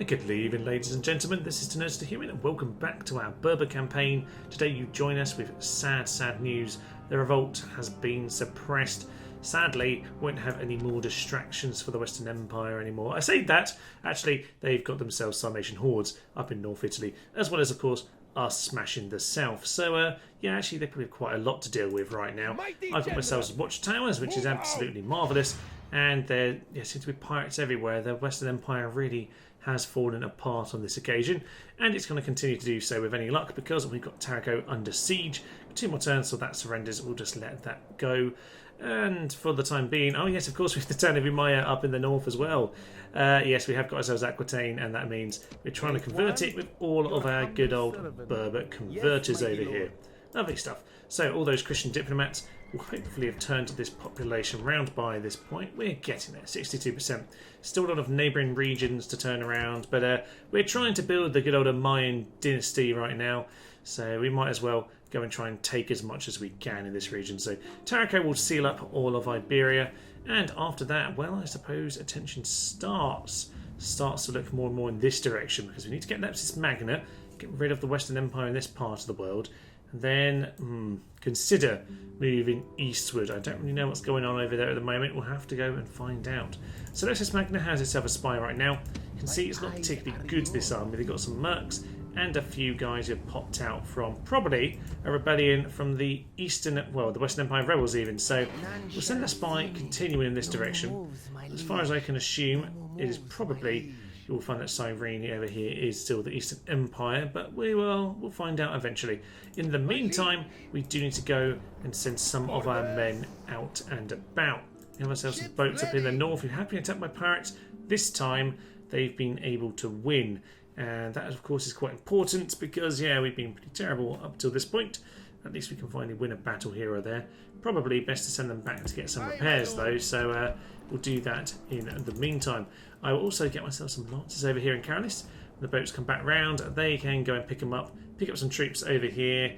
Good evening, ladies and gentlemen. This is Nerds to Human, and welcome back to our Berber campaign. Today you join us with sad news. The revolt has been suppressed. Sadly, won't have any more distractions for the Western Empire anymore. I say that, actually, they've got themselves Sarmatian hordes up in North Italy, as well as, of course, us smashing the south. So, yeah, actually, they probably have quite a lot to deal with right now. I've got myself watchtowers, which is absolutely marvellous, and there seem to be pirates everywhere. The Western Empire really has fallen apart on this occasion, and it's going to continue to do so with any luck because we've got Tarraco under siege. 2 more turns till that surrenders. We'll just let that go. And for the time being, oh yes, of course, we have to turn every Maya up in the north as well. Yes, we have got ourselves Aquitaine, and that means we're trying to convert it with all of our good old Berber converters over here. Lovely stuff. So all those Christian diplomats will hopefully have turned this population round by this point. We're getting there, 62%. Still a lot of neighbouring regions to turn around, but we're trying to build the good old Mayan dynasty right now, so we might as well go and try and take as much as we can in this region. So Tarraco will seal up all of Iberia, and after that, well, I suppose attention starts to look more and more in this direction, because we need to get Leptis Magna, get rid of the Western Empire in this part of the world, and then consider moving eastward. I don't really know what's going on over there at the moment. We'll have to go and find out. So Leptis Magna has itself a spy right now. You can see it's not particularly good, this army. They've got some mercs and a few guys who have popped out from probably a rebellion from the Eastern, well, the Western Empire rebels even. So we'll send a spy continuing in this direction. As far as I can assume, it is probably, you'll find that Cyrene over here is still the Eastern Empire, but we'll find out eventually. In the meantime, we do need to go and send some of our men out and about. We have ourselves some boats up in the north who have been attacked by pirates. This time, they've been able to win. And that, of course, is quite important because, yeah, we've been pretty terrible up till this point. At least we can finally win a battle here or there. Probably best to send them back to get some repairs, though, so we'll do that in the meantime. I will also get myself some lancers over here in Caralis. When the boats come back round, they can go and pick them up. Pick up some troops over here.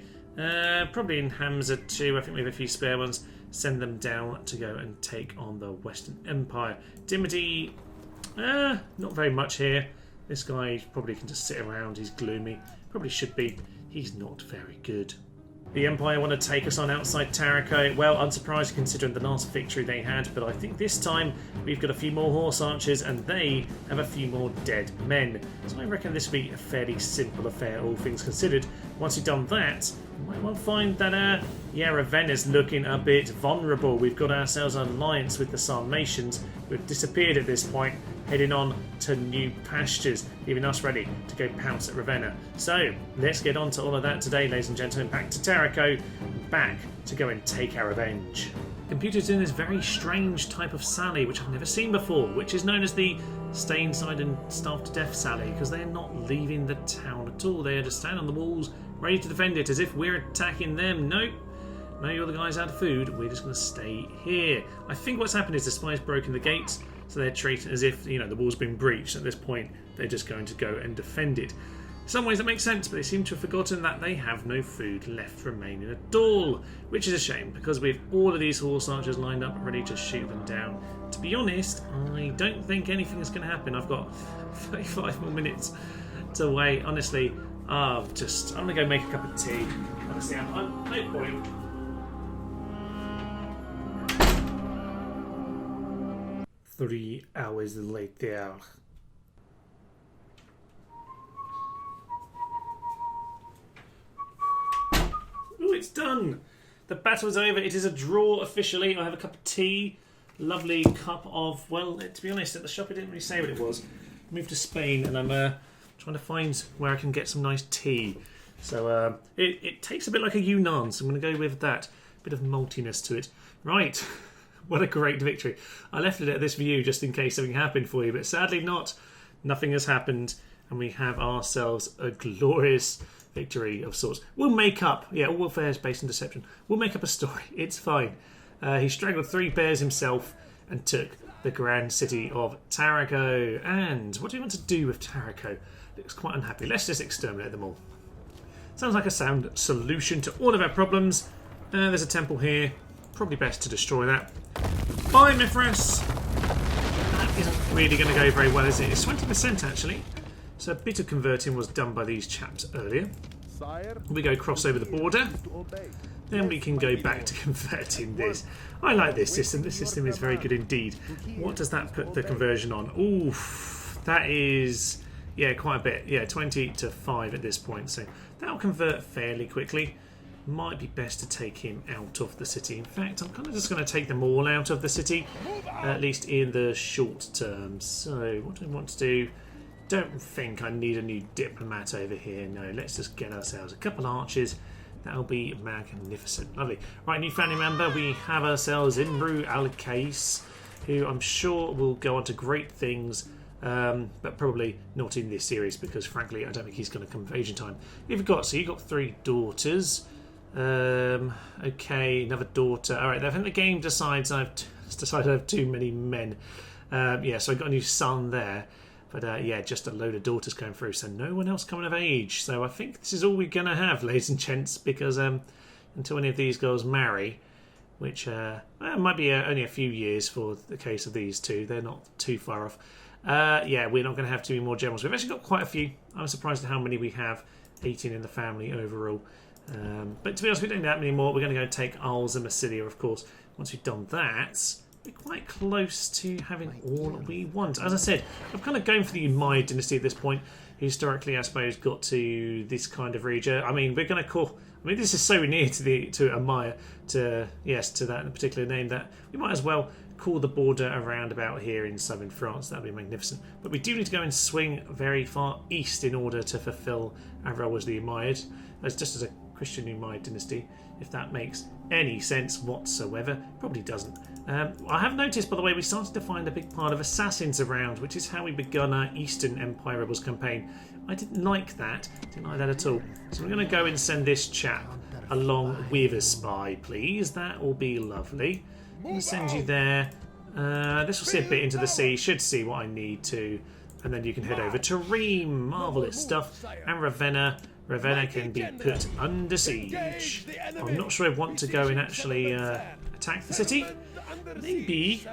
Probably in Hamza too. I think we have a few spare ones. Send them down to go and take on the Western Empire. Dimity, not very much here. This guy probably can just sit around. He's gloomy. Probably should be. He's not very good. The Empire want to take us on outside Tarraco. Well, unsurprised considering the last victory they had, but I think this time we've got a few more horse archers and they have a few more dead men. So I reckon this will be a fairly simple affair, all things considered. Once we've done that, we might well find that, Ravenna's looking a bit vulnerable. We've got ourselves an alliance with the Sarmatians, who have disappeared at this point, heading on to new pastures, leaving us ready to go pounce at Ravenna. So, let's get on to all of that today, ladies and gentlemen. Back to Tarraco, back to go and take our revenge. Computer's in this very strange type of Sally, which I've never seen before, which is known as the stay inside and starve to death Sally, because they're not leaving the town at all. They are just standing on the walls, ready to defend it, as if we're attacking them. Nope. No, you're the guys out of food. We're just going to stay here. I think what's happened is the spies broken the gates, so they're treated as if, the wall's been breached. At this point, they're just going to go and defend it. In some ways that makes sense, but they seem to have forgotten that they have no food left remaining at all, which is a shame, because we have all of these horse archers lined up ready to shoot them down. To be honest, I don't think anything is going to happen. I've got 35 more minutes to wait. Honestly, I'm going to go make a cup of tea. Honestly, I'm no point. Three hours later. Ooh, it's done! The battle is over. It is a draw officially. I have a cup of tea. Lovely cup of, well, to be honest, at the shop it didn't really say what it was. I moved to Spain and I'm trying to find where I can get some nice tea. So it tastes a bit like a Yunnan, so I'm going to go with that. A bit of maltiness to it. Right. What a great victory. I left it at this view just in case something happened for you, but sadly not. Nothing has happened, and we have ourselves a glorious victory of sorts. We'll make up, all warfare is based on deception. We'll make up a story. It's fine. He strangled 3 bears himself and took the grand city of Tarraco. And what do we want to do with Tarraco? Looks quite unhappy. Let's just exterminate them all. Sounds like a sound solution to all of our problems. There's a temple here. Probably best to destroy that. Bye, Mithras! That isn't really going to go very well, is it? It's 20% actually. So a bit of converting was done by these chaps earlier. We go cross over the border. Then we can go back to converting this. I like this system. This system is very good indeed. What does that put the conversion on? Oof, that is, yeah, quite a bit. Yeah, 20 to 5 at this point. So that'll convert fairly quickly. Might be best to take him out of the city. In fact, I'm kind of just going to take them all out of the city, at least in the short term. So what do I want to do? Don't think I need a new diplomat over here. No, let's just get ourselves a couple archers. That'll be magnificent. Lovely. Right, new family member. We have ourselves Imru Al-Qais, who I'm sure will go on to great things, but probably not in this series because, frankly, I don't think he's going to come of age in time. You've got 3 daughters. Okay, another daughter. All right, I think the game decides I've decided I have too many men. Yeah, so I got a new son there. But yeah, just a load of daughters going through, so no one else coming of age. So I think this is all we're going to have, ladies and gents, because until any of these girls marry, which might be only a few years for the case of these two, they're not too far off. Yeah, we're not going to have too many more generals. We've actually got quite a few. I'm surprised at how many we have, 18 in the family overall. But to be honest, we don't need that many more. We're going to go take Arles and Massilia, of course. Once we've done that, we're quite close to having all we want. As I said, I'm kind of going for the Umayyad dynasty at this point. Historically, I suppose, got to this kind of region. I mean, we're going to call... I mean, this is so near to Umayyad, to that particular name, that we might as well call the border around about here in southern France. That would be magnificent. But we do need to go and swing very far east in order to fulfill our role as the Umayyad. That's just as a Christian Umayyad dynasty, if that makes any sense whatsoever. Probably doesn't. I have noticed, by the way, we started to find a big part of assassins around, which is how we begun our Eastern Empire Rebels campaign. I didn't like that. Didn't like that at all. So we're going to go and send this chap along with a spy, please. That will be lovely. I'm going to send you there. This will see a bit into the sea. Should see what I need to. And then you can head over to Rheims. Marvellous stuff. And Ravenna. Ravenna can be put under siege. I'm not sure I want to go and actually attack the city. Maybe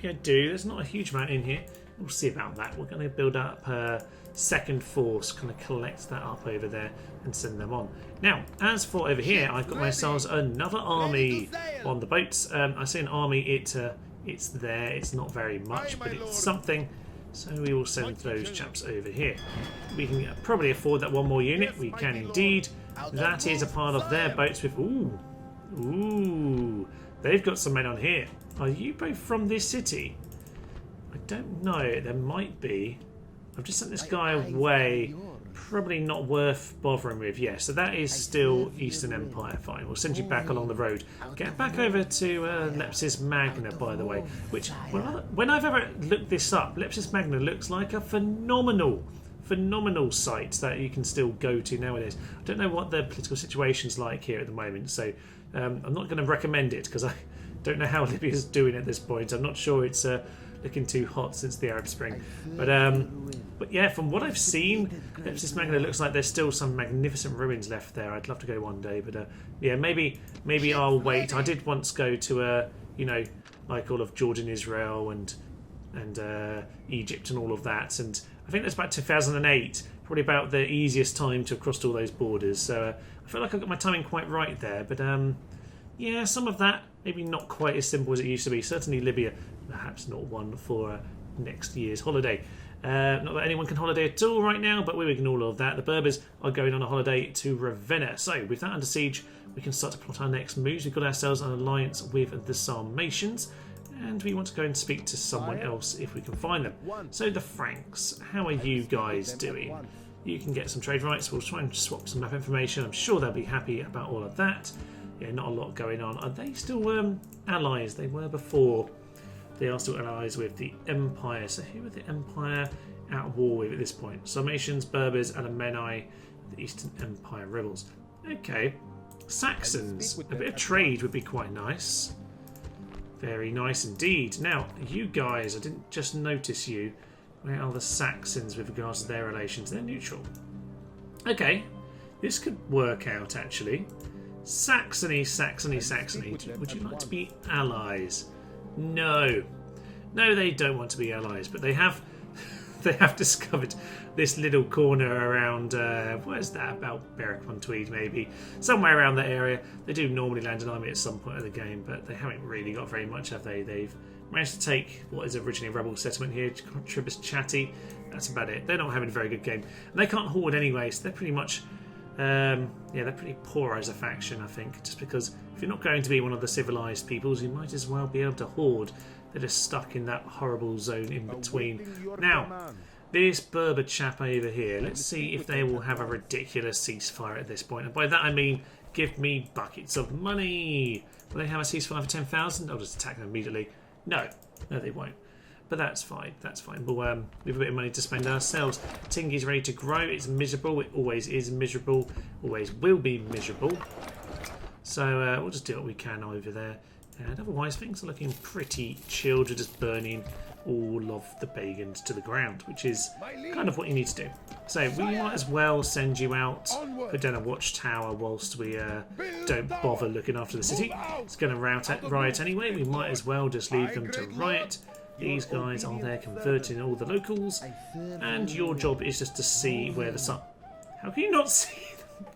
I do. There's not a huge amount in here. We'll see about that. We're going to build up a second force, kind of collect that up over there and send them on. Now, as for over here, I've got myself another army on the boats. I say an army, it's there. It's not very much, but it's something. So we will send those chaps over here. We can probably afford that one more unit. We can indeed. That is a part of their boats with... Ooh. They've got some men on here. Are you both from this city? I don't know. There might be. I've just sent this guy away. Probably not worth bothering with. Yeah, so that is still Eastern Empire. Fine. We'll send you back along the road. Get back over to Leptis Magna, by the way. Which, when I've ever looked this up, Leptis Magna looks like a phenomenal site that you can still go to nowadays. I don't know what the political situation's like here at the moment, so I'm not going to recommend it because I don't know how Libya's doing at this point. I'm not sure it's looking too hot since the Arab Spring. But yeah, from what I've seen, Leptis Magna looks like there's still some magnificent ruins left there. I'd love to go one day, but yeah, maybe I'll wait. I did once go to like all of Jordan, Israel, and Egypt and all of that, and I think that's about 2008, probably about the easiest time to have crossed all those borders. So I feel like I got my timing quite right there. But yeah, some of that maybe not quite as simple as it used to be. Certainly Libya, perhaps not one for next year's holiday. Not that anyone can holiday at all right now, but we ignore all of that. The Berbers are going on a holiday to Ravenna. So with that under siege, we can start to plot our next moves. We've got ourselves an alliance with the Sarmatians, and we want to go and speak to someone else if we can find them. So the Franks, how are you guys doing? You can get some trade rights. We'll try and swap some map information. I'm sure they'll be happy about all of that. Yeah, not a lot going on. Are they still allies? They were before. They are still allies with the Empire. So who are the Empire at war with at this point? Sarmatians, Berbers, Alemanni, the Eastern Empire rebels. Okay. Saxons. A bit of trade would be quite nice. Very nice indeed. Now, you guys, I didn't just notice you. Where are the Saxons with regards to their relations? They're neutral. Okay. This could work out, actually. Saxony. Would you like to be allies? No. No, they don't want to be allies, but they have they have discovered this little corner around, what is that, about Berwick-on-Tweed maybe, somewhere around that area. They do normally land an army at some point of the game, but they haven't really got very much, have they? They've managed to take what is originally a rebel settlement here, Tribus Chatty. That's about it. They're not having a very good game, and they can't hoard anyway, so they're pretty much, yeah, they're pretty poor as a faction, I think, just because if you're not going to be one of the civilised peoples, you might as well be able to hoard. They're just stuck in that horrible zone in between. Now, this Berber chap over here, let's see if they will have a ridiculous ceasefire at this point. And by that I mean, give me buckets of money. Will they have a ceasefire for 10,000? I'll just attack them immediately. No, they won't. But that's fine, that's fine. We have a bit of money to spend ourselves. Tingy's ready to grow. It's miserable. It always is miserable. Always will be miserable. So we'll just do what we can over there. And otherwise, things are looking pretty chilled. We're just burning all of the pagans to the ground, which is kind of what you need to do. So we might as well send you out, put down a watchtower whilst we don't bother looking after the city. It's going to riot anyway. We might as well just leave them to riot. These guys are there converting all the locals, and your job is just to see where the sun... How can you not see them?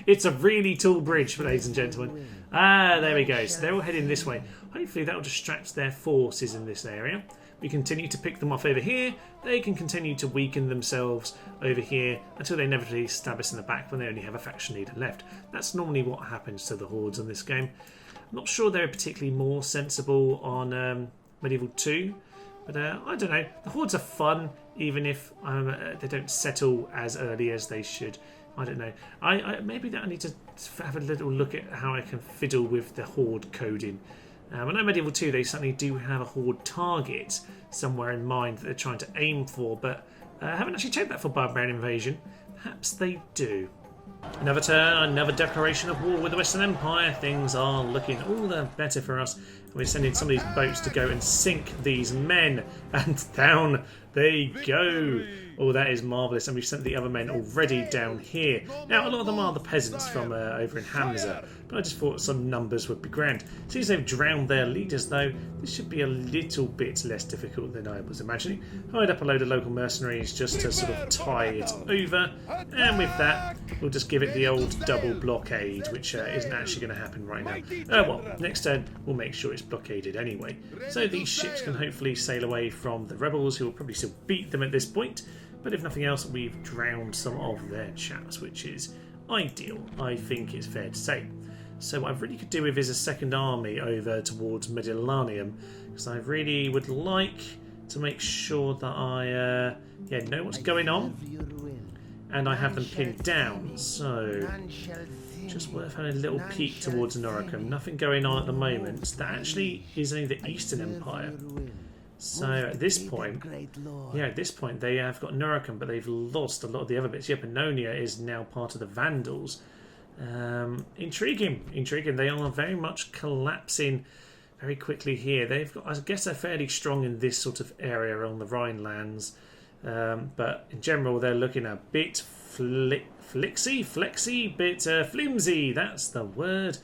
It's a really tall bridge, ladies and gentlemen. Ah, there we go. So they're all heading this way. Hopefully that will distract their forces in this area. We continue to pick them off over here. They can continue to weaken themselves over here until they inevitably stab us in the back when they only have a faction leader left. That's normally what happens to the hordes in this game. I'm not sure they're particularly more sensible on Medieval 2. But I don't know. The hordes are fun, even if they don't settle as early as they should. I don't know. Maybe I need to have a little look at how I can fiddle with the horde coding. I know Medieval 2, they certainly do have a horde target somewhere in mind that they're trying to aim for, but I haven't actually checked that for Barbarian Invasion. Perhaps they do. Another turn, another declaration of war with the Western Empire. Things are looking all the better for us. We're sending some of these boats to go and sink these men. And down they go. Oh, that is marvellous. And we've sent the other men already down here. Now, a lot of them are the peasants from over in Hamza. But I just thought some numbers would be grand. Since they've drowned their leaders, though, this should be a little bit less difficult than I was imagining. Hired up a load of local mercenaries just to sort of tie it over. And with that, we'll just give it the old double blockade, which isn't actually going to happen right now. Well, next turn, we'll make sure it's blockaded anyway. So these ships can hopefully sail away from the rebels, who will probably still beat them at this point. But if nothing else, we've drowned some of their chaps, which is ideal, I think it's fair to say. So what I really could do with is a second army over towards Mediterranean, because I really would like to make sure that I know what's going on, and I have them pinned down. So just worth having a little peek towards Noricum. Nothing going on at the moment. That actually is only the Eastern Empire. So at this point, they have got Noricum, but they've lost a lot of the other bits. Yeah, Pannonia is now part of the Vandals. Intriguing. They are very much collapsing very quickly here. They've got, I guess, they're fairly strong in this sort of area along the Rhinelands, but in general, they're looking a bit flimsy. That's the word.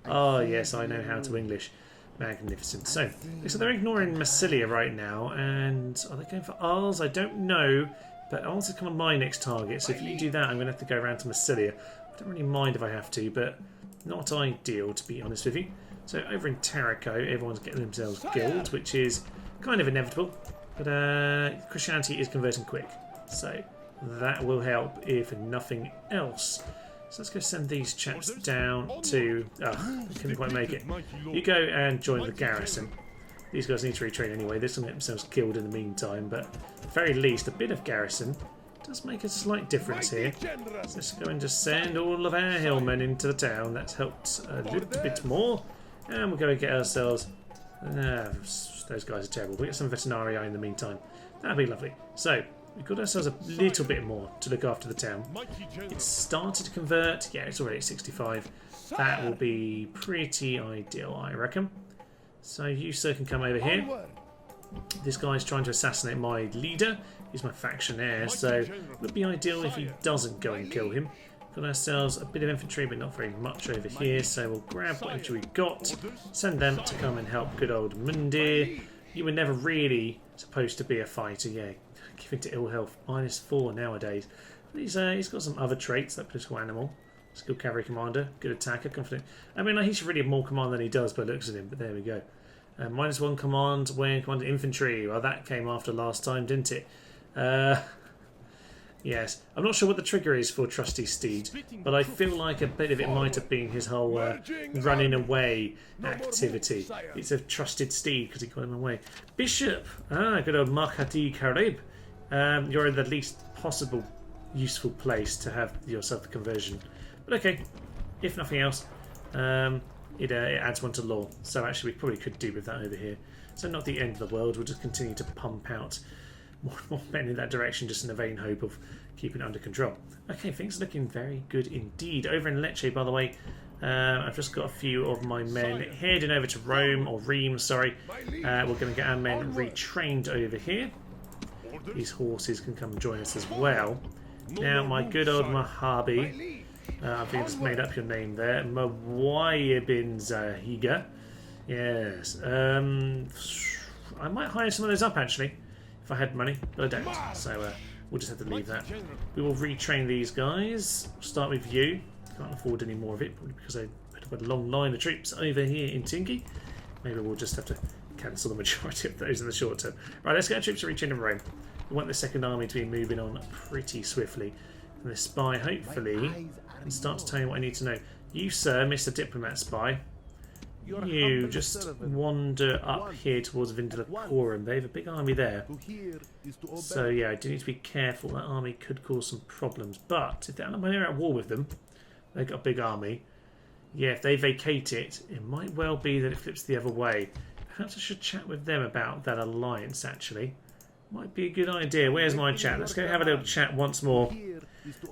Oh yes, I know how to English. Magnificent. So they're ignoring Massilia right now, and are they going for Arles? I don't know, but Arles is kind of my next target, so if you do that, I'm going to have to go around to Massilia. I don't really mind if I have to, but not ideal, to be honest with you. So over in Tarraco, everyone's getting themselves guild, which is kind of inevitable, but Christianity is converting quick, so that will help if nothing else. So let's go send these chaps down to... Oh, they couldn't quite make it. You go and join the garrison. These guys need to retrain anyway. This will get themselves killed in the meantime, but at the very least, a bit of garrison does make a slight difference here. So let's go and just send all of our hillmen into the town. That's helped a little bit more. And we'll go and get ourselves... those guys are terrible. We'll get some veterinarii in the meantime. That'll be lovely. So... we've got ourselves a little bit more to look after the town. It's started to convert. Yeah, it's already at 65. That will be pretty ideal, I reckon. So you, sir, can come over here. This guy's trying to assassinate my leader. He's my faction heir, so it would be ideal if he doesn't go and kill him. Got ourselves a bit of infantry, but not very much over here, so we'll grab what infantry we've got, send them to come and help good old Mundir. You were never really supposed to be a fighter, yeah. Giving to ill health. -4 nowadays. But he's got some other traits, that political animal. Skilled cavalry commander, good attacker, confident. I mean, like, he should really have more command than he does by looks at him, but there we go. -1 command when commanding infantry. Well, that came after last time, didn't it? Yes. I'm not sure what the trigger is for Trusty Steed, but I feel like a bit of it might have been his whole running away activity. It's a trusted steed because he got him away. Bishop! Ah, good old Mahdi Karib. You're in the least possible useful place to have yourself the conversion. But okay, if nothing else, it adds one to law. So actually we probably could do with that over here. So not the end of the world, we'll just continue to pump out more men in that direction just in the vain hope of keeping it under control. Okay, things are looking very good indeed. Over in Lecce, by the way, I've just got a few of my men heading over to Rome, or Reims, sorry. We're going to get our men retrained over here. These horses can come join us as well. Now, my good old Mahabi, I think I just made up your name there, Mawaya bin Zahiga. Yes, I might hire some of those up actually. If I had money, but I don't, so we'll just have to leave that. We will retrain these guys. Start with you. Can't afford any more of it, probably because I put a long line of troops over here in Tingi. Maybe we'll just have to cancel the majority of those in the short term. Right, let's get our troops to retrain in Rome. We want the second army to be moving on pretty swiftly. And the spy, hopefully, can start to tell you what I need to know. You, sir, Mr. Diplomat Spy, you just wander up here towards Vindelicorum. They have a big army there. So yeah, I do need to be careful. That army could cause some problems. But if they're at war with them, they've got a big army. Yeah, if they vacate it, it might well be that it flips the other way. Perhaps I should chat with them about that alliance, actually. Might be a good idea. Where's my chat? Let's go have a little chat once more.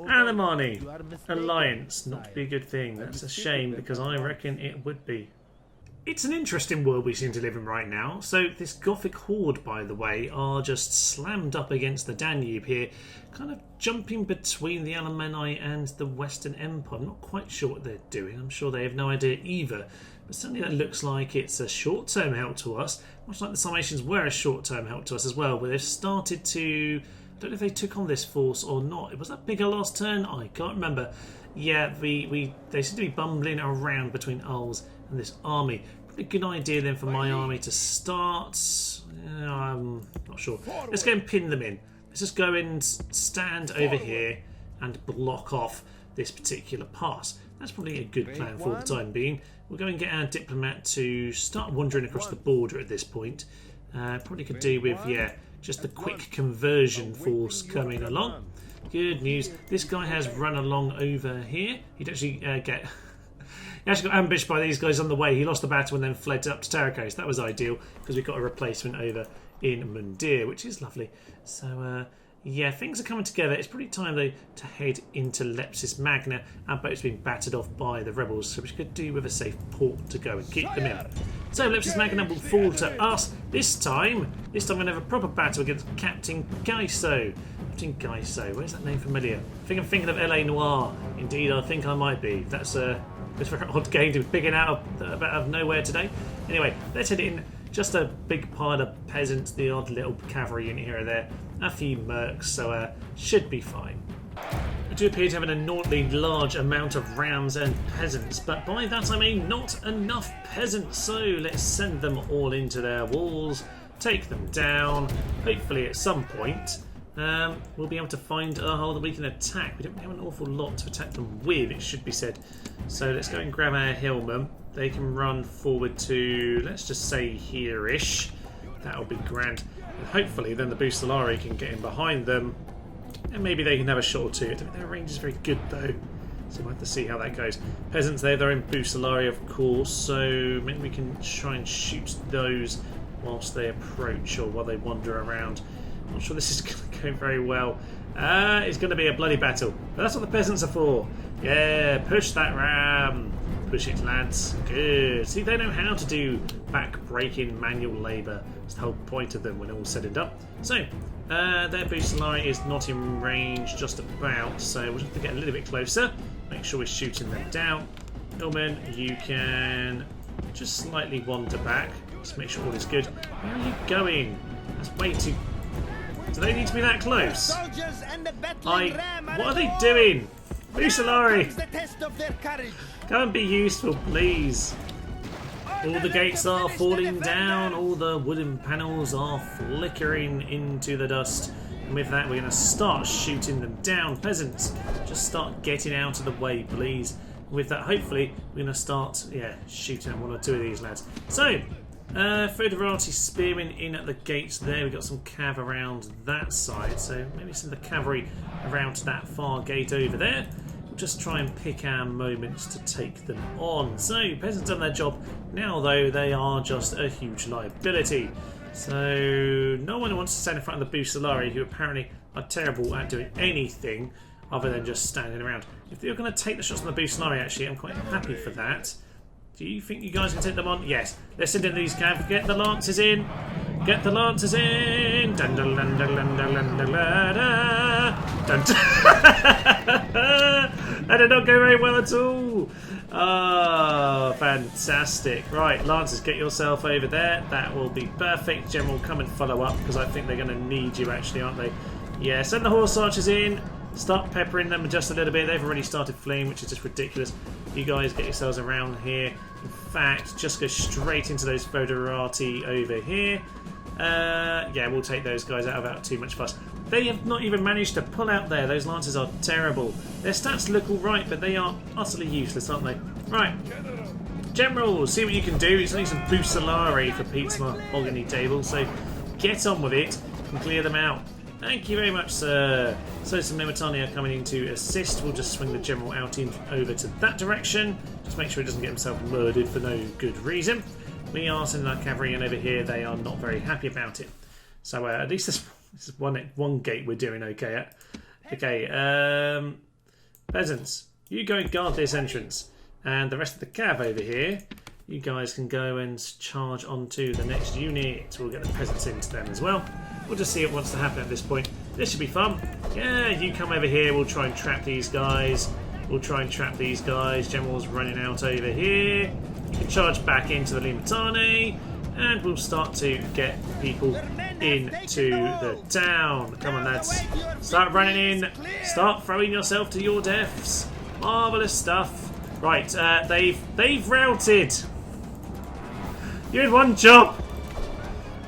Alemanni. Alliance. Not to be a good thing. That's a shame, because I reckon it would be. It's an interesting world we seem to live in right now. So this Gothic horde, by the way, are just slammed up against the Danube here, kind of jumping between the Alemanni and the Western Empire. I'm not quite sure what they're doing. I'm sure they have no idea either. But certainly that looks like it's a short-term help to us, much like the Sarmatians were a short-term help to us as well, but they've started to... I don't know if they took on this force or not. Was that bigger last turn? I can't remember. Yeah, they seem to be bumbling around between Ulls and this army. Probably a good idea then for my army to start. I'm not sure. Let's go and pin them in. Let's just go and stand over here and block off this particular pass. That's probably a good plan for the time being. We'll go and get our diplomat to start wandering across the border at this point. Probably could do with, yeah, just the quick conversion force coming along. Good news. This guy has run along over here. He'd actually he actually got ambushed by these guys on the way. He lost the battle and then fled up to Tarakos. That was ideal because we've got a replacement over in Mundir, which is lovely. So, yeah, things are coming together. It's probably time, though, to head into Lepsis Magna. Our boat's been battered off by the rebels, so we could do with a safe port to go and keep them in. So Lepsis Magna will fall to us this time. This time we're going to have a proper battle against Captain Gaiso. Captain Gaiso, where's that name familiar? I think I'm thinking of L.A. Noire. Indeed, I think I might be. That's a very odd game to be picking out of nowhere today. Anyway, let's head in. Just a big pile of peasants, the odd little cavalry unit here or there, a few mercs, so should be fine. I do appear to have an inordinately large amount of rams and peasants, but by that I mean not enough peasants, so let's send them all into their walls, take them down. Hopefully at some point we'll be able to find a hole that we can attack. We don't have an awful lot to attack them with, it should be said. So let's go and grab our hillmen. They can run forward to, let's just say here-ish. That'll be grand. And hopefully then the Bucellari can get in behind them. And maybe they can have a shot or two. I don't think their range is very good though. So we'll have to see how that goes. Peasants there, they're in Bucellari of course. So maybe we can try and shoot those whilst they approach or while they wander around. I'm not sure this is going to go very well. It's going to be a bloody battle. But that's what the peasants are for. Yeah, push that ram. Push it, lads. Good. See, they know how to do back-breaking manual labour. That's the whole point of them when all's said and done. So, their Bucellari is not in range just about, so we'll have to get a little bit closer. Make sure we're shooting them down. Hillman, you can just slightly wander back. Just make sure all is good. Where are you going? That's way too Do they need to be that close? What are they doing? Busolari! Come and be useful, please. All the gates are falling down. All the wooden panels are flickering into the dust. And with that, we're going to start shooting them down. Peasants, just start getting out of the way, please. With that, hopefully, we're going to start, shooting at one or two of these lads. So, Foederati spearmen in at the gates there. We've got some cav around that side. So maybe send the cavalry around to that far gate over there. We'll just try and pick our moments to take them on. So, peasants done their job. Now, though, they are just a huge liability. So, no one wants to stand in front of the Busolari, who apparently are terrible at doing anything other than just standing around. If you're going to take the shots on the Busolari, actually, I'm quite happy for that. Do you think you guys can take them on? Yes. Let's send in these cav. Get the lancers in. Get the lancers in. Dun dun dun dun dun dun dun dun dun. That did not go very well at all. Oh, fantastic. Right, lancers, get yourself over there. That will be perfect. General, come and follow up, because I think they're going to need you, actually, aren't they? Yeah, send the horse archers in. Start peppering them just a little bit. They've already started fleeing, which is just ridiculous. You guys get yourselves around here. In fact, just go straight into those Foederati over here. Yeah, we'll take those guys out without too much fuss. They have not even managed to pull out there. Those lancers are terrible. Their stats look all right, but they are utterly useless, aren't they? Right. General, see what you can do. It's only some Busolari for Pete's mahogany table, so get on with it and clear them out. Thank you very much, sir. So some Limitani are coming in to assist. We'll just swing the general out over to that direction. Just make sure he doesn't get himself murdered for no good reason. We are sending our cavalry in over here. They are not very happy about it. So at least this is one gate we're doing okay at. Okay, peasants, you go and guard this entrance. And the rest of the cav over here, you guys can go and charge onto the next unit. We'll get the peasants into them as well. We'll just see what wants to happen at this point. This should be fun. Yeah, you come over here. We'll try and trap these guys. General's running out over here. You can charge back into the Limitani. And we'll start to get people into the town. Come on, lads. Start running in. Start throwing yourself to your deaths. Marvellous stuff. Right, they've routed. You had one job.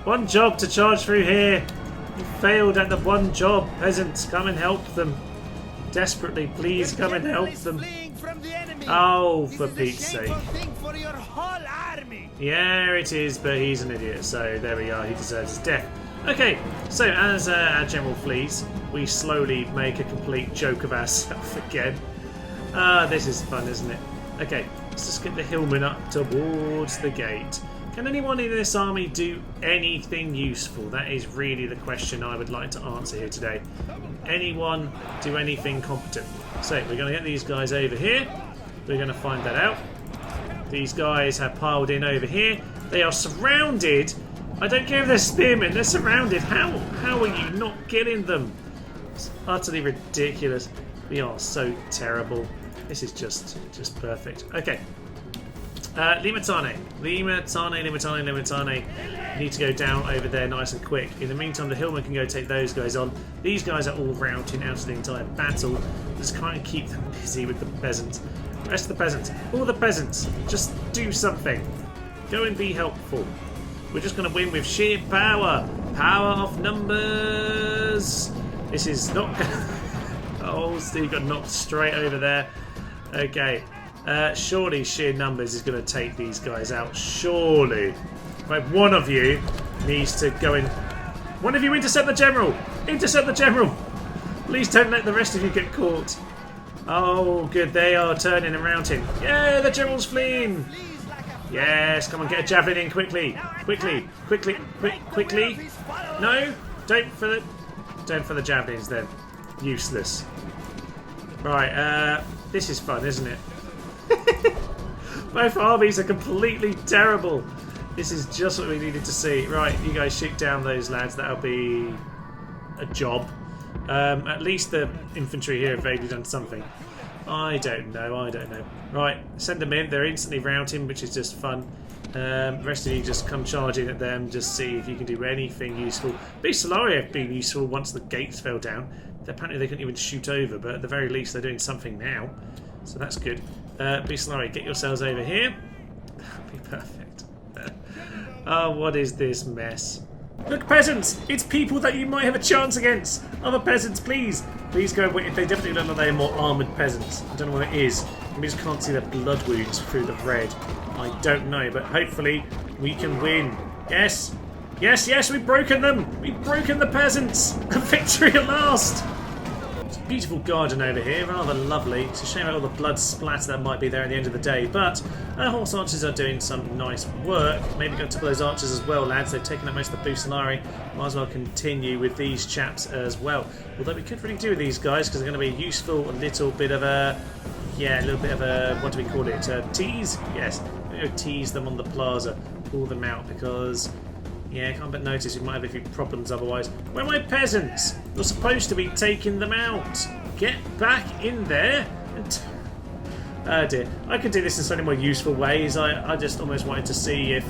One job to charge through here. You failed at the one job. Peasants, come and help them. Desperately, please come and help them. Oh, for Pete's sake. Yeah, it is, but he's an idiot, so there we are. He deserves his death. Okay, so as our general flees, we slowly make a complete joke of ourselves again. This is fun, isn't it? Okay, let's just get the hillmen up towards the gate. Can anyone in this army do anything useful? That is really the question I would like to answer here today. Anyone do anything competent? So we're going to get these guys over here. We're going to find that out. These guys have piled in over here. They are surrounded. I don't care if they're spearmen. They're surrounded. How are you not killing them? It's utterly ridiculous. We are so terrible. This is just perfect. Okay. Limitani. Need to go down over there nice and quick. In the meantime, the hillmen can go take those guys on. These guys are all routing out of the entire battle. Just try and keep them busy with the peasants. The rest of the peasants. All the peasants. Just do something. Go and be helpful. We're just going to win with sheer power. Power of numbers. This is not... Oh, Steve got knocked straight over there. Okay. Surely sheer numbers is going to take these guys out. Surely. Right, one of you needs to go in. One of you intercept the general. Intercept the general. Please don't let the rest of you get caught. Oh, good. They are turning and routing. Yeah, the general's fleeing. Yes, come on, get a javelin in quickly. Quickly. No, don't for the javelins then. Useless. Right, this is fun, isn't it? Both armies are completely terrible. This is just what we needed to see. Right, you guys shoot down those lads. That'll be a job. At least the infantry here have vaguely done something. I don't know. Right, send them in. They're instantly routing, which is just fun. The rest of you just come charging at them, just see if you can do anything useful. Beast Solari have been useful once the gates fell down. Apparently they couldn't even shoot over, but at the very least they're doing something now. So that's good. Beast Solari, get yourselves over here. That'd be perfect. Oh, what is this mess? Look, peasants! It's people that you might have a chance against! Other peasants, please! Please go away. They definitely look like they're more armoured peasants. I don't know what it is. We just can't see the blood wounds through the red. I don't know, but hopefully we can win. Yes! Yes, yes, we've broken them! We've broken the peasants! A victory at last! It's a beautiful garden over here, rather lovely. It's a shame about all the blood splatter that might be there at the end of the day, but our horse archers are doing some nice work. Maybe go to those archers as well, lads. They've taken up most of the Busolari. Might as well continue with these chaps as well. Although we could really do with these guys because they're going to be useful. A little bit of a... yeah, a little bit of a... what do we call it? Tease? Yes. We're going to tease them on the plaza. Pull them out because... yeah, I can't but notice we might have a few problems otherwise. Where are my peasants? You're supposed to be taking them out. Get back in there. Oh dear. I could do this in so many more useful ways. I just almost wanted to see if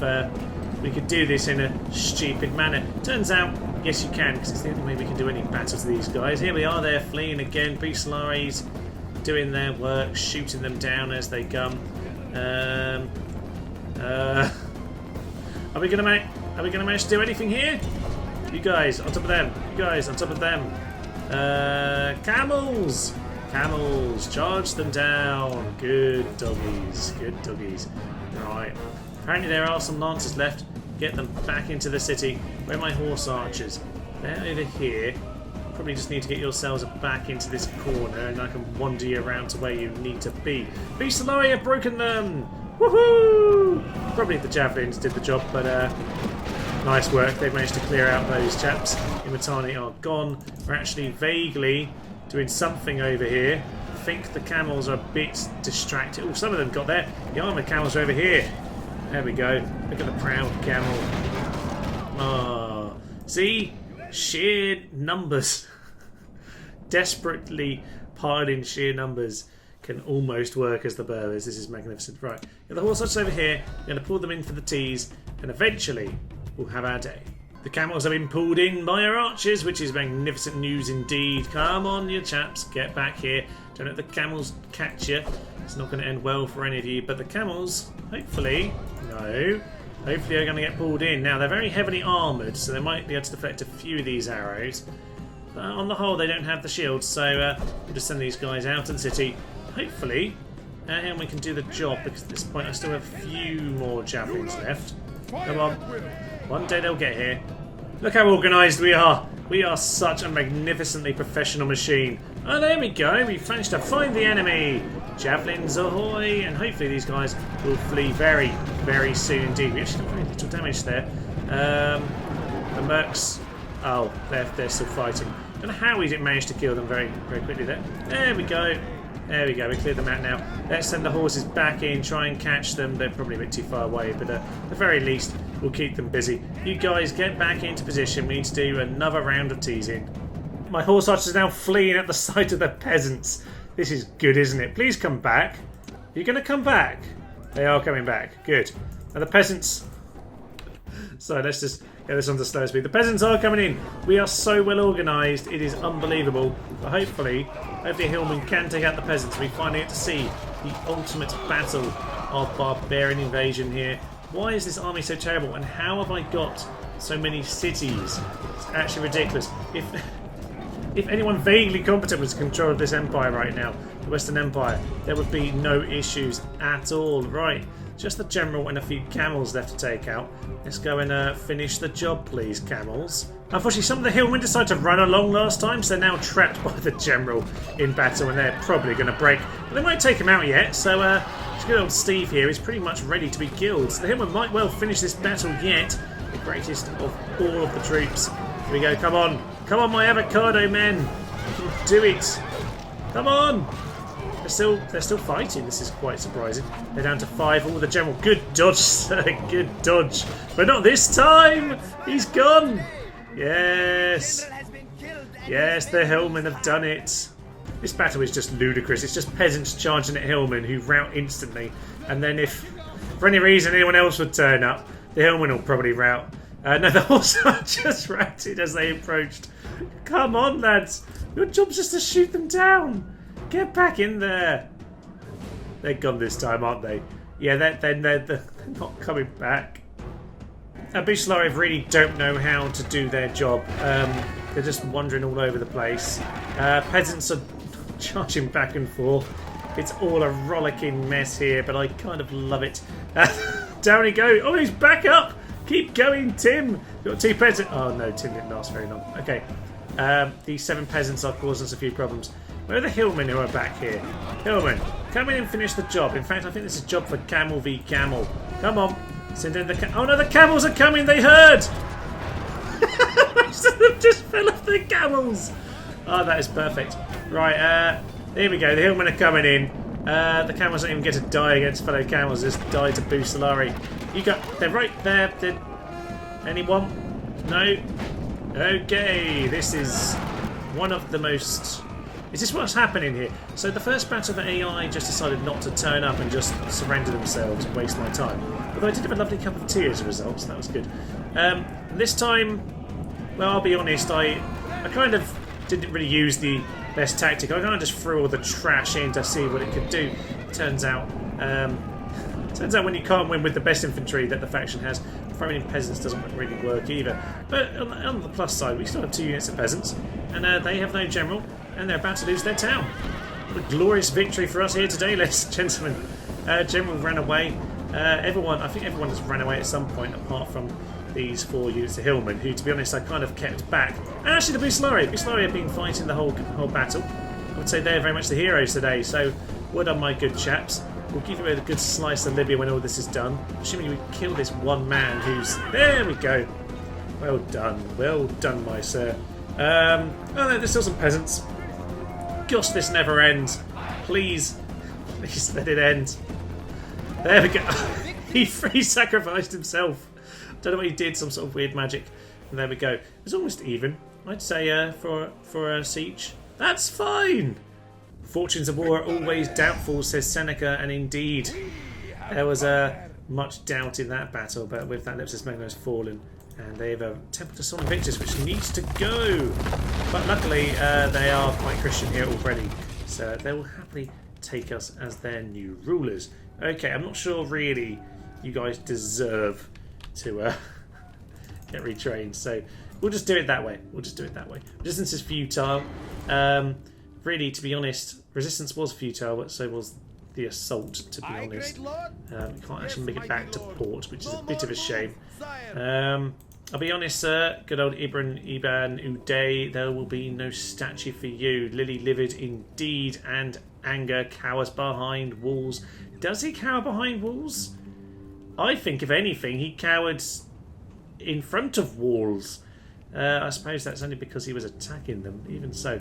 we could do this in a stupid manner. Turns out, yes you can, because it's the only way we can do any battle to these guys. Here we are, they're fleeing again. Beast Solari's doing their work, shooting them down as they come. Are we gonna manage to do anything here? You guys on top of them. You guys on top of them. Camels! Camels! Charge them down. Good doggies. Good doggies. Right. Apparently there are some lancers left. Get them back into the city. Where are my horse archers? They're over here. Probably just need to get yourselves back into this corner and I can wander you around to where you need to be. Beast Solari have broken them! Woohoo! Probably the javelins did the job, but nice work. They've managed to clear out those chaps. Imitani are gone. We're actually vaguely doing something over here. I think the camels are a bit distracted. Oh, some of them got there. The armoured camels are over here. There we go. Look at the proud camel. Ah, see? Sheer numbers. Desperately piling sheer numbers can almost work as the Berbers. This is magnificent. Right, the horse archers over here. We're going to pull them in for the teas, and eventually we'll have our day. The camels have been pulled in by our archers, which is magnificent news indeed. Come on, you chaps, get back here. Don't let the camels catch you. It's not going to end well for any of you, but the camels, hopefully, no, hopefully are going to get pulled in. Now, they're very heavily armoured, so they might be able to deflect a few of these arrows. But on the whole, they don't have the shields, so we'll just send these guys out of the city. Hopefully, and we can do the job, because at this point I still have a few more javelins left. Come on. One day they'll get here. Look how organised we are. We are such a magnificently professional machine. Oh, there we go. We've managed to find the enemy. Javelins ahoy. And hopefully these guys will flee very, very soon indeed. We actually got very little damage there. The mercs... oh, they're still fighting. I don't know how we didn't manage to kill them very, very quickly there. There we go. There we go, we cleared them out now. Let's send the horses back in, try and catch them. They're probably a bit too far away, but at the very least, we'll keep them busy. You guys get back into position. We need to do another round of teasing. My horse archers are now fleeing at the sight of the peasants. This is good, isn't it? Please come back. Are you going to come back? They are coming back. Good. Now the peasants... sorry, let's just get this on to slow speed. The peasants are coming in. We are so well organised. It is unbelievable. But hopefully Hillman can take out the peasants. We finally get to see the ultimate battle of barbarian invasion here. Why is this army so terrible? And how have I got so many cities? It's actually ridiculous. If anyone vaguely competent was in control of this empire right now, the Western Empire, there would be no issues at all. Right. Just the general and a few camels left to take out. Let's go and finish the job, please, camels. Unfortunately, some of the hillmen decided to run along last time, so they're now trapped by the general in battle, and they're probably going to break. But they won't take him out yet, so good old Steve here is pretty much ready to be killed. So the hillmen might well finish this battle yet. The greatest of all of the troops. Here we go, come on. Come on, my avocado men. You can do it. Come on. They're still fighting. This is quite surprising. They're down to 5. Oh, the general. Good dodge, sir. Good dodge. But not this time. He's gone. Yes. Yes, the hillmen have done it. This battle is just ludicrous. It's just peasants charging at hillmen who rout instantly. And then if for any reason anyone else would turn up, the hillman will probably rout. No, the horse archers routed as they approached. Come on, lads. Your job's just to shoot them down. Get back in there. They're gone this time, aren't they? Yeah, they're not coming back. Bushlariev really don't know how to do their job. They're just wandering all over the place. Peasants are charging back and forth. It's all a rollicking mess here, but I kind of love it. Down he goes. Oh, he's back up. Keep going, Tim. You've got 2 peasants. Oh, no, Tim didn't last very long. Okay. These 7 peasants are causing us a few problems. Where are the hillmen who are back here? Hillmen, come in and finish the job. In fact, I think this is a job for camel v camel. Come on. Send in the oh, no, the camels are coming. They heard. Most of them just fell off their camels. Oh, that is perfect. Right, here we go. The hillmen are coming in. The camels don't even get to die against fellow camels. Just die to Busalari. You got... They're right there. Anyone? No? Okay. This is one of the most... Is this what's happening here? So the first battle, the AI just decided not to turn up and just surrender themselves and waste my time. Although I did have a lovely cup of tea as a result, so that was good. This time, well, I'll be honest, I kind of didn't really use the best tactic. I kind of just threw all the trash in to see what it could do. Turns out when you can't win with the best infantry that the faction has, throwing in peasants doesn't really work either. But on the plus side, we still have 2 units of peasants, and they have no general, and they're about to lose their town. What a glorious victory for us here today, ladies and gentlemen. General ran away. I think everyone has run away at some point, apart from these 4 units of hillmen, who, to be honest, I kind of kept back. And actually, the Buslari have been fighting the whole battle. I would say they're very much the heroes today. So, well done, my good chaps. We'll give you a good slice of Libya when all this is done. Assuming we kill this one man who's... There we go. Well done, my sir. Oh no, there's still some peasants. Gosh, this never ends. Please let it end. There we go. He sacrificed himself. Don't know what he did, some sort of weird magic. And there we go. It's almost even. I'd say for a siege. That's fine. Fortunes of war are always doubtful, says Seneca, and indeed there was much doubt in that battle, but with that Leptis Magna has fallen, and they have a Temple to Solomon Victus which needs to go. But luckily they are quite Christian here already, so they will happily take us as their new rulers. Okay, I'm not sure really you guys deserve to get retrained, so we'll just do it that way. Resistance is futile. Really, to be honest, resistance was futile, but so was the assault, to be honest. We can't actually make it back to port, which is a bit of a shame. I'll be honest, sir, good old Iban Uday, there will be no statue for you. Lily livid indeed, and anger cowers behind walls. Does he cower behind walls? I think, if anything, he cowered in front of walls. I suppose that's only because he was attacking them. Even so,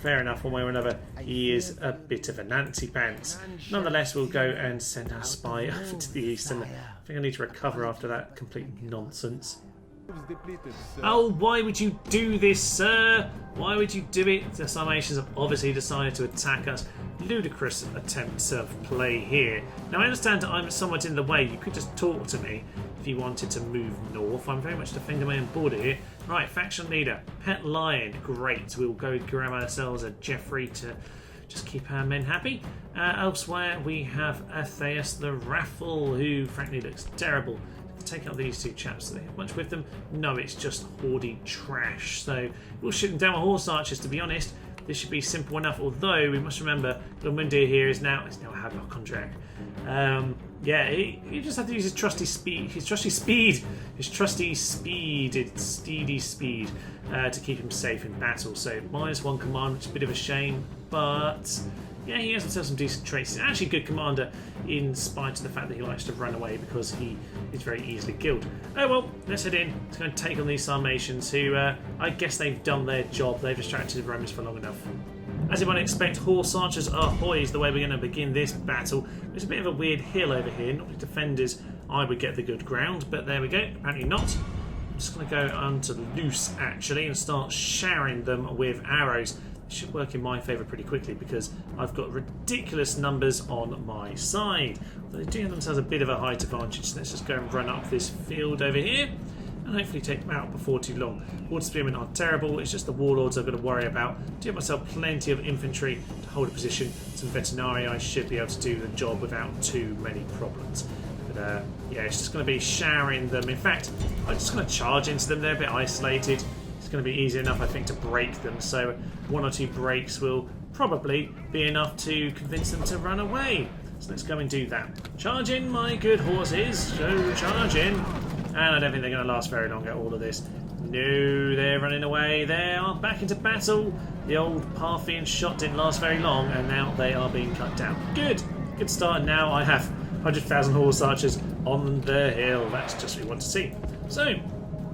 fair enough, one way or another, he is a bit of a Nancy pants. Nonetheless, we'll go and send our spy over to the east, and I think I need to recover after that complete nonsense. Oh, why would you do this, sir? Why would you do it? The Sarmatians have obviously decided to attack us. Ludicrous attempts of play here. Now, I understand that I'm somewhat in the way. You could just talk to me if you wanted to move north. I'm very much defending my own border here. Right, faction leader. Pet Lion. Great. We'll go grab ourselves a Jeffrey to just keep our men happy. Elsewhere, we have Atheus the Raffle, who frankly looks terrible. Take out these 2 chaps. Do they have much with them? No, it's just hoardy trash. So we'll shoot them down with horse archers, to be honest. This should be simple enough, although we must remember Glummundir here is now a Havoc on track. Yeah, he just had to use his trusty speed, steedy speed to keep him safe in battle. So -1 command, which is a bit of a shame, but yeah, he has himself some decent traits. He's actually a good commander in spite of the fact that he likes to run away because he is very easily killed. Oh well, let's head in to go and take on these Sarmatians who, I guess they've done their job. They've distracted the Romans for long enough. As you might expect, horse archers ahoy is the way we're going to begin this battle. There's a bit of a weird hill over here. Normally defenders, I would get the good ground, but there we go. Apparently not. I'm just going to go onto loose, actually, and start showering them with arrows. it should work in my favour pretty quickly because I've got ridiculous numbers on my side. They do have themselves a bit of a height advantage, so let's just go and run up this field over here and hopefully take them out before too long. Water spearmen are terrible, it's just the warlords I've got to worry about. Do have myself plenty of infantry to hold a position. Some veterinarii, I should be able to do the job without too many problems. But yeah, it's just going to be showering them. In fact, I'm just going to charge into them. They're a bit isolated. It's going to be easy enough, I think, to break them. So 1 or 2 breaks will probably be enough to convince them to run away. So let's go and do that. Charge in, my good horses. So charge in. And I don't think they're going to last very long at all of this. No, they're running away. They are back into battle. The old Parthian shot didn't last very long, and now they are being cut down. Good. Good start. Now I have 100,000 horse archers on the hill. That's just what we want to see. So,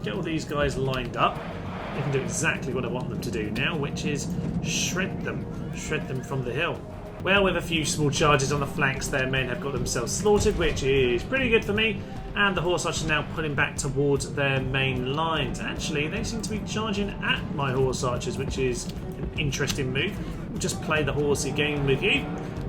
get all these guys lined up. They can do exactly what I want them to do now, which is shred them. Shred them from the hill. Well, with a few small charges on the flanks, their men have got themselves slaughtered, which is pretty good for me. And the horse archers are now pulling back towards their main lines. Actually, they seem to be charging at my horse archers, which is an interesting move. We'll just play the horsey game with you.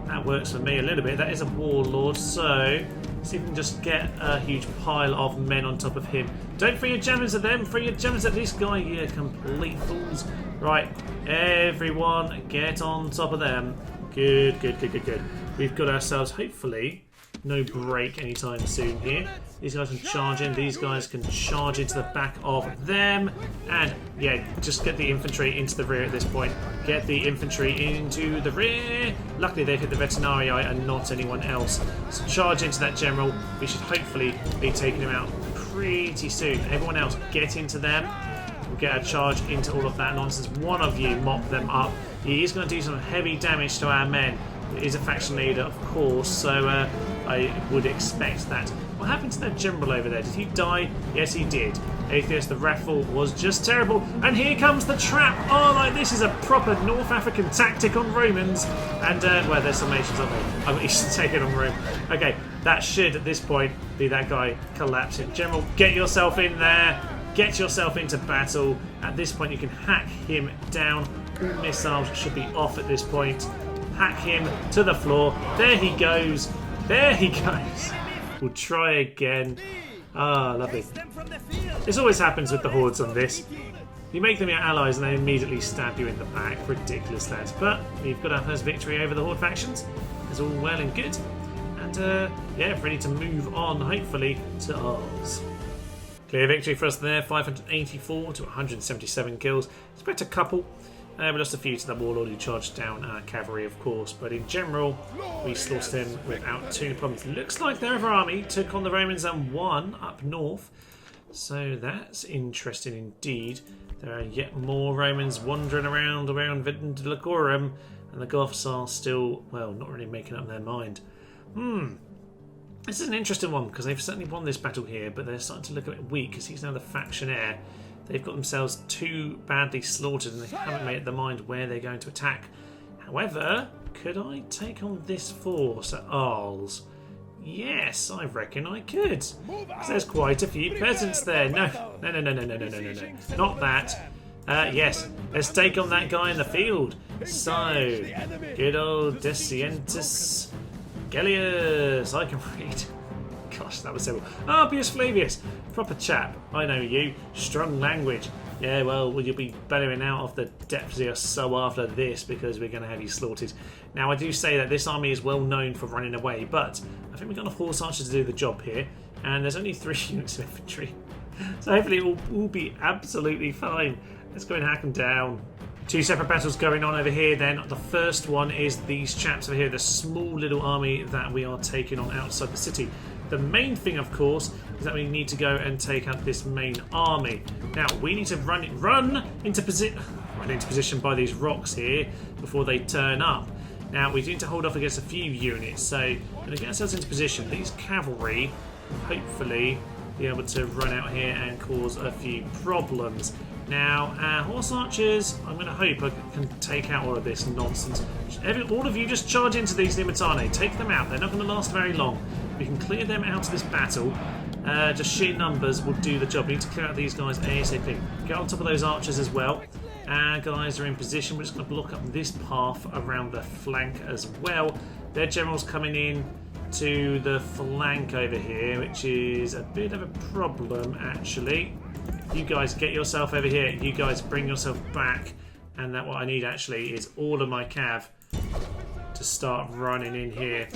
That works for me a little bit. That is a warlord, so see if we can just get a huge pile of men on top of him. Don't throw your jammers at them, throw your jammers at this guy, you complete fools. Right, everyone get on top of them. Good, good, good, good, good. We've got ourselves, hopefully, no break anytime soon here. These guys can charge in, these guys can charge into the back of them. And, yeah, just get the infantry into the rear at this point. Get the infantry into the rear. Luckily, they've hit the veterinarii and not anyone else. So charge into that general. We should hopefully be taking him out pretty soon. Everyone else, get into them. We'll get a charge into all of that nonsense. One of you mop them up. He is going to do some heavy damage to our men. He is a faction leader, of course, so I would expect that. What happened to that general over there? Did he die? Yes, he did. Atheist, the raffle was just terrible. And here comes the trap. Oh, like this is a proper North African tactic on Romans. And, well, there's some nations, aren't they? I'm used to taking on Rome. Okay, that should, at this point, be that guy collapsing. General, get yourself in there. Get yourself into battle. At this point, you can hack him down. All missiles should be off at this point. Hack him to the floor. There he goes. There he goes. We'll try again. Ah, lovely. This always happens with the hordes on this. You make them your allies and they immediately stab you in the back. Ridiculous, lads. But we've got our first victory over the horde factions. It's all well and good. And, yeah, ready to move on, hopefully, to ours. Clear victory for us there. 584 to 177 kills. Expect a couple. We lost a few to the warlord who charged down our cavalry, of course, but in general, we slaughtered them without too problems. Looks like their other army took on the Romans and won up north, so that's interesting indeed. There are yet more Romans wandering around Vindelicorum, and the Goths are still, well, not really making up their mind. This is an interesting one, because they've certainly won this battle here, but they're starting to look a bit weak, because he's now the faction heir. They've got themselves too badly slaughtered and they haven't made up their mind where they're going to attack. However, could I take on this force at Arles? Yes, I reckon I could. Because there's quite a few peasants there. No. Not that. Yes, let's take on that guy in the field. So, good old Decientus Gellius. I can read. Gosh, that was terrible. Ah, Pius Flavius. Proper chap. I know you. Strong language. Yeah, well, you'll be bellowing out of the depths of your soul after this because we're going to have you slaughtered. Now, I do say that this army is well known for running away, but I think we've got enough horse archers to do the job here, and there's only 3 units of infantry. So hopefully it will all be absolutely fine. Let's go and hack them down. 2 separate battles going on over here then. The first one is these chaps over here, the small little army that we are taking on outside the city. The main thing, of course, is that we need to go and take out this main army. Now, we need to run into position by these rocks here before they turn up. Now, we need to hold off against a few units, so we're going to get ourselves into position. These cavalry, hopefully, be able to run out here and cause a few problems. Now, our horse archers, I'm going to hope I can take out all of this nonsense. All of you just charge into these Limitane. Take them out. They're not going to last very long. We can clear them out of this battle. Just sheer numbers will do the job. We need to clear out these guys ASAP. Get on top of those archers as well. Our guys are in position. We're just going to block up this path around the flank as well. Their general's coming in to the flank over here, which is a bit of a problem, actually. You guys get yourself over here. You guys bring yourself back. And that what I need, actually, is all of my cav to start running in here.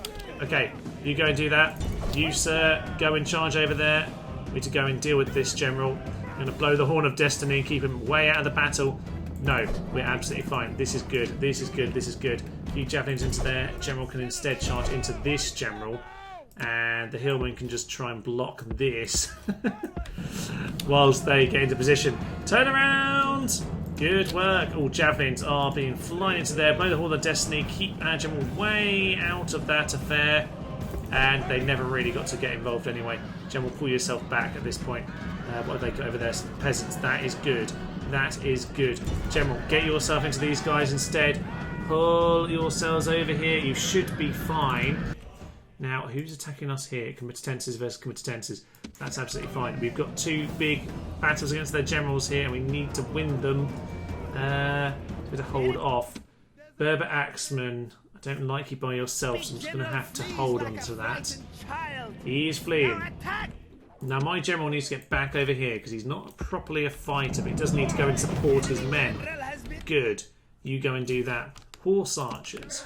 Okay, you go and do that. You, sir, go in charge over there. We need to go and deal with this general. I'm going to blow the horn of destiny, keep him way out of the battle. No, we're absolutely fine. This is good. This is good. This is good. A few javelins into there. General can instead charge into this general. And the hillman can just try and block this whilst they get into position. Turn around! Good work. All javelins are being flying into there. Blow the horn of destiny. Keep our general way out of that affair. And they never really got to get involved anyway. General, pull yourself back at this point. What have they got over there? Some peasants. That is good. That is good. General, get yourself into these guys instead. Pull yourselves over here. You should be fine. Now, who's attacking us here? Comitatenses versus Comitatenses. That's absolutely fine. We've got two big battles against their generals here, and we need to win them. Bit of hold off. Berber Axeman, I don't like you by yourself, so I'm just going to have to hold on to that. He is fleeing. Now, my general needs to get back over here, because he's not properly a fighter, but he does need to go and support his men. Good. You go and do that. Horse archers.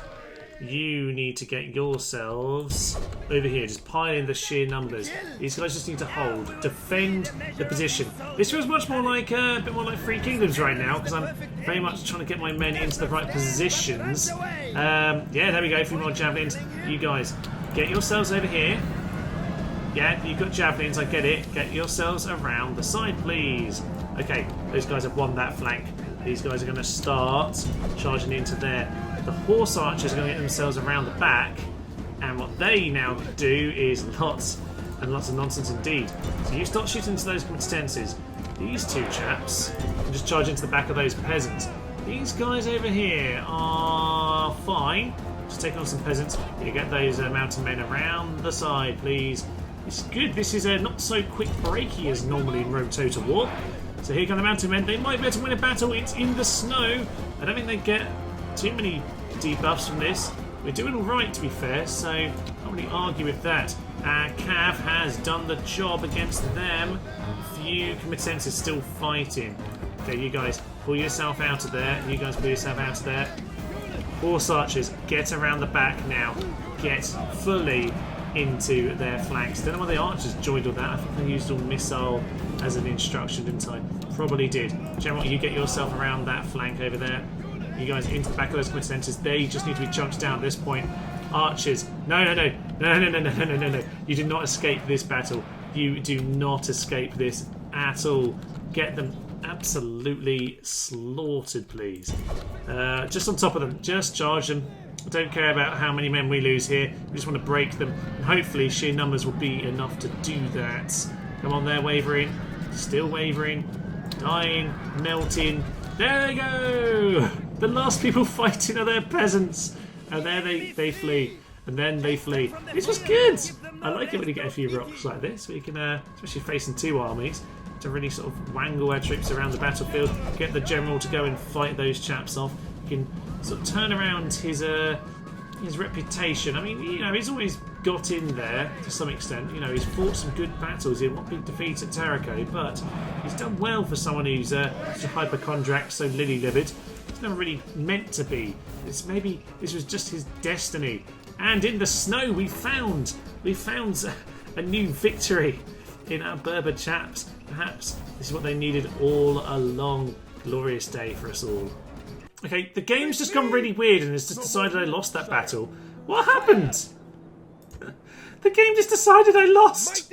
You need to get yourselves over here. Just pile in the sheer numbers. These guys just need to hold. Defend the position. This feels much more like a bit more like Three Kingdoms right now, because I'm very much trying to get my men into the right positions. Yeah, there we go. A few more javelins. You guys, get yourselves over here. Yeah, you've got javelins. I get it. Get yourselves around the side, please. Okay, those guys have won that flank. These guys are going to start charging into there. The horse archers are going to get themselves around the back, and what they now do is lots and lots of nonsense indeed. So you start shooting into those comitatenses. These two chaps can just charge into the back of those peasants. These guys over here are fine. Just take on some peasants. You get those mountain men around the side, please. It's good. This is not so quick breaky as normally in Rogue Total War. So here come the mountain men. They might be able to win a battle. It's in the snow. I don't think they get too many debuffs from this. We're doing alright, to be fair, so I can't really argue with that. Cav has done the job against them. A few comitatenses still fighting. Okay, you guys, pull yourself out of there. You guys pull yourself out of there. Horse archers, get around the back now. Get fully into their flanks. Don't know why the archers joined all that. I think I used all missile as an instruction, didn't I? Probably did. General, you get yourself around that flank over there. You guys into the back of those comitatenses. They just need to be chunked down at this point. Archers. No. You do not escape this battle. You do not escape this at all. Get them absolutely slaughtered, please. Just on top of them. Just charge them. I don't care about how many men we lose here. We just want to break them. And hopefully sheer numbers will be enough to do that. Come on, they're wavering. Still wavering. Dying. Melting. There they go! The last people fighting are their peasants. And there they flee. And then they flee. This was good! I like it when you get a few rocks like this, where you can, especially facing two armies, to really sort of wangle our troops around the battlefield, get the general to go and fight those chaps off. You can sort of turn around his reputation. I mean, you know, he's always got in there to some extent. You know, he's fought some good battles. He had one big defeat at Taraco, but he's done well for someone who's such a hypochondriac, so lily-livered. It's never really meant to be. Maybe this was just his destiny. And in the snow, we found a new victory in our Berber chaps. Perhaps this is what they needed all along. Glorious day for us all. Okay, the game's just gone really weird and it's just decided I lost that battle. What happened? The game just decided I lost.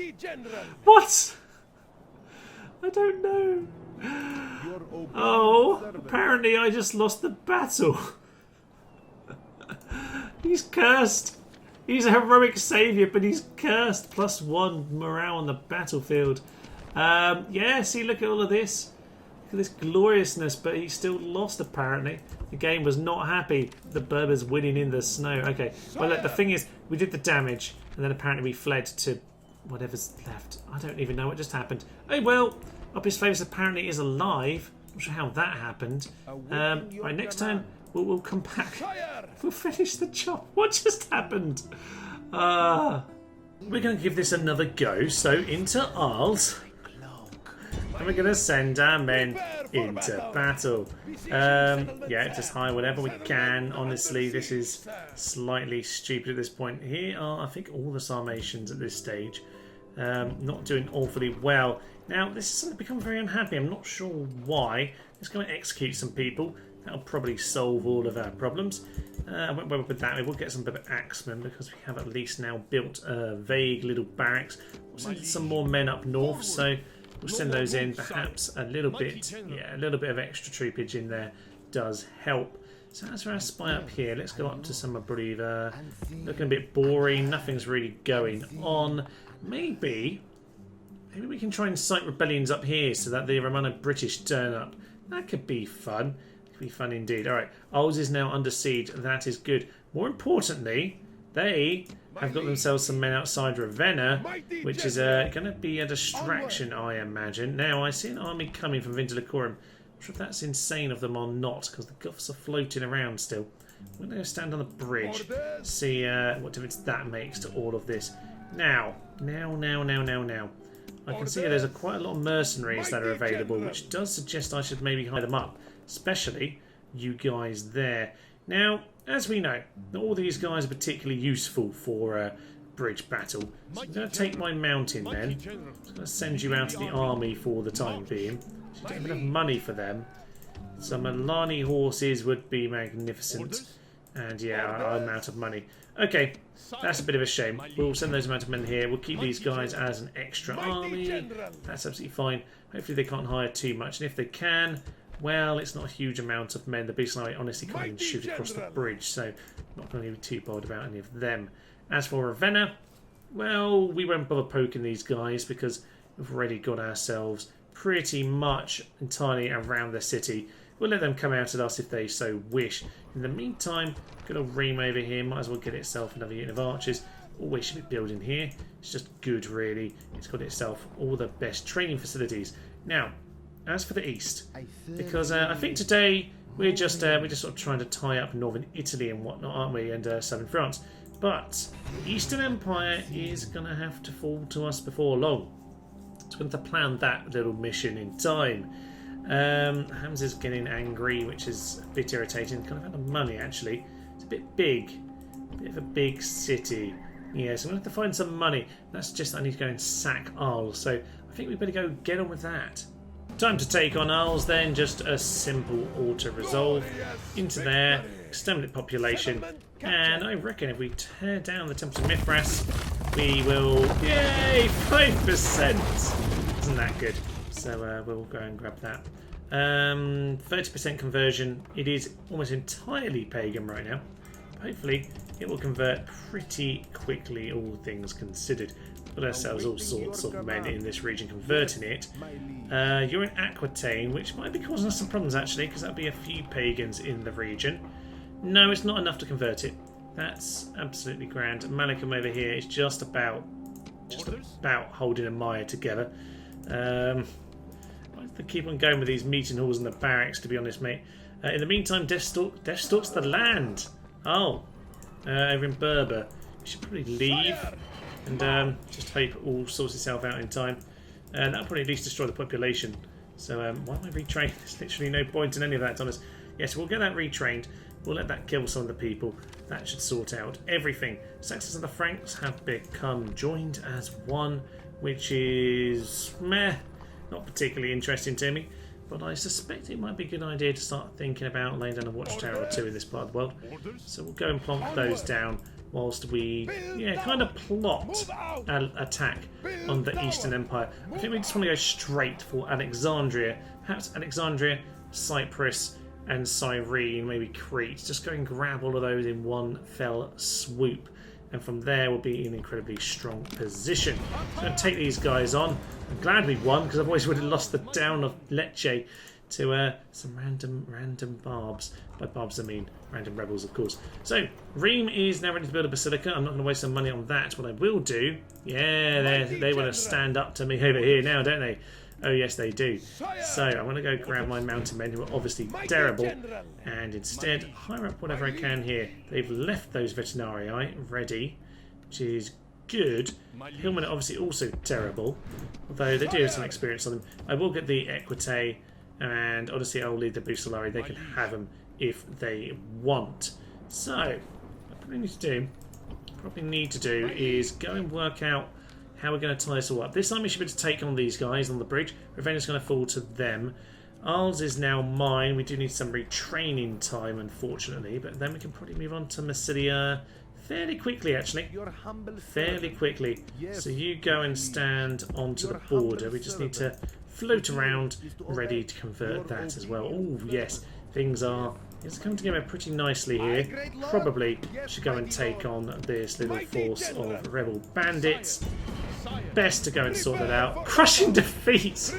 What? I don't know. Oh, apparently I just lost the battle. He's cursed. He's a heroic saviour, but he's cursed. +1 morale on the battlefield. Yeah, see, look at all of this. Look at this gloriousness, but he still lost, apparently. The game was not happy. The Berbers winning in the snow. Okay, well, look, the thing is, we did the damage, and then apparently we fled to whatever's left. I don't even know what just happened. Oh, well, Up His Favours apparently is alive. Not sure how that happened. Right, next time we'll come back. We'll finish the job. What just happened? We're going to give this another go. So into Arles. And we're going to send our men into battle. Yeah, just hire whatever we can. Honestly, this is slightly stupid at this point. Here are, I think, all the Sarmatians at this stage. Not doing awfully well. Now, this is something to become very unhappy. I'm not sure why. It's going to execute some people. That'll probably solve all of our problems. I won't bother with that. We'll get some better axemen because we have at least now built a vague little barracks. We'll send some more men up north, so we'll send those in. Perhaps a little bit, yeah, a little bit of extra troopage in there does help. So as for our spy up here, let's go up to some, I believe, looking a bit boring. Nothing's really going on. Maybe we can try and incite rebellions up here so that the Romano-British turn up. That could be fun. Could be fun indeed. Alright, Arles is now under siege. That is good. More importantly, they have got themselves some men outside Ravenna, which is going to be a distraction, I imagine. Now, I see an army coming from Vindelicorum. I'm not sure if that's insane of them or not, because the Goths are floating around still. We're going to stand on the bridge, see what difference that makes to all of this. Now. I can see there's quite a lot of mercenaries that are available, which does suggest I should maybe hire them up, especially you guys there. Now, as we know, not all these guys are particularly useful for a bridge battle. So I'm going to take my mountain men. I'm going to send you out to the army for the time being. So you don't have enough money for them. Some Alani horses would be magnificent. And yeah, I'm out of money. Okay, that's a bit of a shame. We'll send those amount of men here. We'll keep these guys as an extra army. That's absolutely fine. Hopefully they can't hire too much. And if they can, well, it's not a huge amount of men. The Beast Army honestly can't even shoot across the bridge, so I'm not going to be too bothered about any of them. As for Ravenna, well, we won't bother poking these guys because we've already got ourselves pretty much entirely around the city. We'll let them come out at us if they so wish. In the meantime, good old Ream over here might as well get itself another unit of archers. Always should be building here. It's just good, really. It's got itself all the best training facilities. Now, as for the east, because I think today we're just sort of trying to tie up northern Italy and whatnot, aren't we? And southern France. But the Eastern Empire is going to have to fall to us before long. So we're going to plan that little mission in time. Hamza's getting angry, which is a bit irritating. Kind of out of money, actually. It's a bit big. A bit of a big city. Yeah, so I'm going to have to find some money. That's just I need to go and sack Arles. So I think we better go get on with that. Time to take on Arles then. Just a simple auto-resolve into there. Exterminate population. And I reckon if we tear down the Temple of Mithras, we will... Yay! 5%! Isn't that good? So we'll go and grab that. 30% conversion. It is almost entirely pagan right now. Hopefully it will convert pretty quickly, all things considered. Got ourselves all sorts of men in this region converting it. You're in Aquitaine, which might be causing us some problems actually, because that'll be a few pagans in the region. No, it's not enough to convert it. That's absolutely grand. Malachim over here is just about holding a mire together. I have to keep on going with these meeting halls and the barracks, to be honest, mate. In the meantime, Death stalks the land. Oh, over in Berber. We should probably leave and just hope it all sorts itself out in time. That'll probably at least destroy the population. So why am I retrained? There's literally no point in any of that, Thomas. Yes, we'll get that retrained. We'll let that kill some of the people. That should sort out everything. Saxons and the Franks have become joined as one, which is meh, not particularly interesting to me. But I suspect it might be a good idea to start thinking about laying down a watchtower or two in this part of the world. So we'll go and plonk those down whilst we, kind of plot an attack on the Eastern Empire. I think we just want to go straight for Alexandria. Perhaps Alexandria, Cyprus, and Cyrene, maybe Crete. Just go and grab all of those in one fell swoop. And from there we'll be in an incredibly strong position. So I'm going to take these guys on. I'm glad we won, because otherwise we would have lost the town of Lecce to some random barbs. By barbs I mean random rebels, of course. So Rheims is now ready to build a basilica. I'm not going to waste some money on that. What I will do, they want to stand up to me over here now, don't they? Oh yes, they do. So I'm going to go grab my mountain men, who are obviously terrible, and instead hire up whatever I can here. They've left those veterinarii ready, which is good. Hillmen are obviously also terrible, although they do have some experience on them. I will get the Equite, and honestly I'll leave the Bucellari. They can have them if they want. So what I probably need to do is go and work out how we're going to tie this all up. This army should be able to take on these guys on the bridge. Ravenna's going to fall to them. Arles is now mine. We do need some retraining time, unfortunately, but then we can probably move on to Massilia fairly quickly, actually. Fairly quickly. So you go and stand onto the border. We just need to float around, ready to convert that as well. Oh, yes. Things are coming together pretty nicely here. Probably should go and take on this little force of rebel bandits. Best to go and sort it out. Crushing defeat!